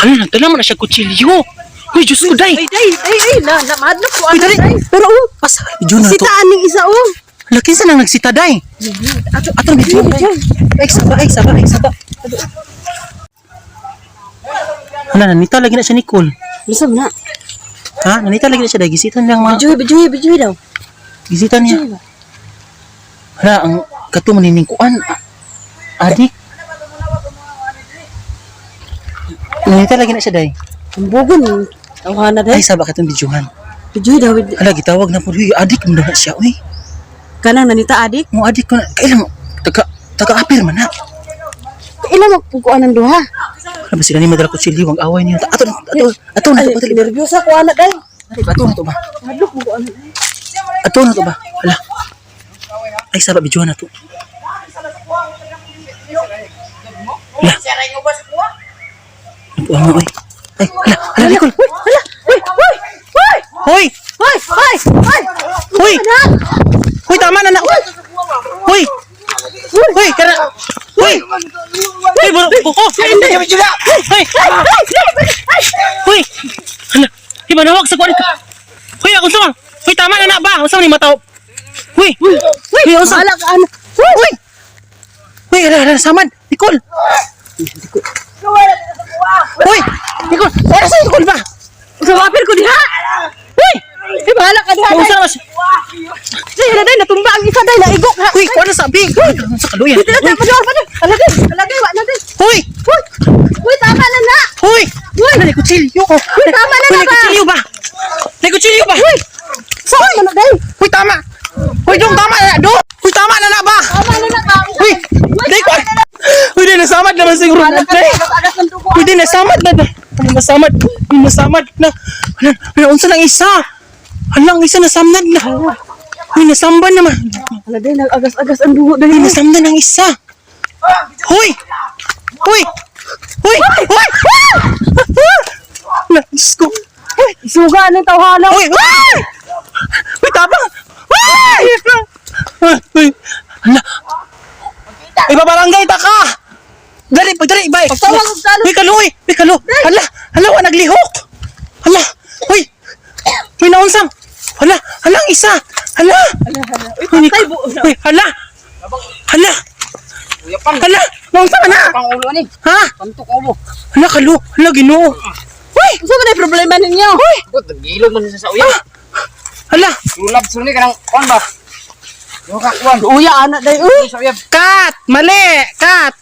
Hala, nagdala mo na siya kutsilyo. Uy, Diyos ko, day. Ay, madlok ko. Uy, dali. Pero, pasa. Medyo na to. Sitaan ng isa, Laki sa nang nagsita, day. Ato, medyo. Ay, saba. Hala, nanita lagi na siya, Nicole. Bisa na. Ha? Nanita lagi na siya, day. Gisitan niya ang mga... Bijuhi daw. Gisitan niya. Hala, ang kato maniningkuan. Adik. Nanita lagi na siya, day. Ang bugon. Tawhana daw. Ay, saba ka itong bidyuhan. Bijuhi daw. Hala, gitawag na po. Uy, adik mo na siya, uy. Kanang nanita adik. Mo adik ko na. Kailan mo? Taga-apir man na. Ilang magpukuan ng duha. Ano ba sila ni madala ko sili? Wag away niyo. Ato na to. Ay, nervyosa ko anak day. Ato na to ba? Madlok mo ko anak day. Ato na to ba? Hala. Ay, saba, bidyuhan na to. Hala. Napuha mo, uy. Ay, hala, Nicole. Hoy! Hoy, tama na na. Hoy! Kara. Hoy, buko. Hoy! Hala, ibanawag sa kuwan. Hoy, ako sa. Hoy, tama na ba? Usa ni mataw. Hoy, usa. Hala ka anak. Hoy, hala, samad. Nicole. Hoy, Nicole. Para sa Nicole ba? Usawapir ko diha. Hoy! Bahala ka diha. Usa mas. Day, natumba ang isa day naigok ha. Hoy, kuha na sabi. Sa kaluyan. Alagay, wa na day. Hoy! Uy, tama na na. Hoy! May kutsilyo ko. Uy, tama na na May ba? kutsilyo ba? Uy, saan na day? Hoy, tama. Hoy, dong, tama na. Hoy, tama na ba? Tama na na ba? Hoy, day ko. Hoy, day, nasamad naman siguro. Day. Hoy, day, nasamad na. Nasamad na. Hala, unsa lang isa. Hala, ang isa nasamnad na. Hoy, nasamban naman. Hala day, nag-agas-agas ang dugo day. Hoy, nasamdan ang isa. Hoy! Hala, Diyos ko. Isuga ng tawhana. Hoy! Hoy, tabang! Hoy! Hala! Ibabarangay ta ka! Dali, bay! Pagtawag og talo. Hoy, kalo! Hala, wa naglihok! Hala! Hoy! Hoy, naunsang! Hala, ang isa! Hala! Hoy, hala! Naunsang na! Pangulo ni. Ha? Pantok ulo. Hala, kalo! Hala, Ginoo! Hoy! Ano ba na problema ninyo? Uy! Gut, nagilog man sa uyan. Hala! Lulab suni kanang kuan ba? Yo ka kuan. Uya anak day. Uy! Sa uyan. Cut! Mali! Cut!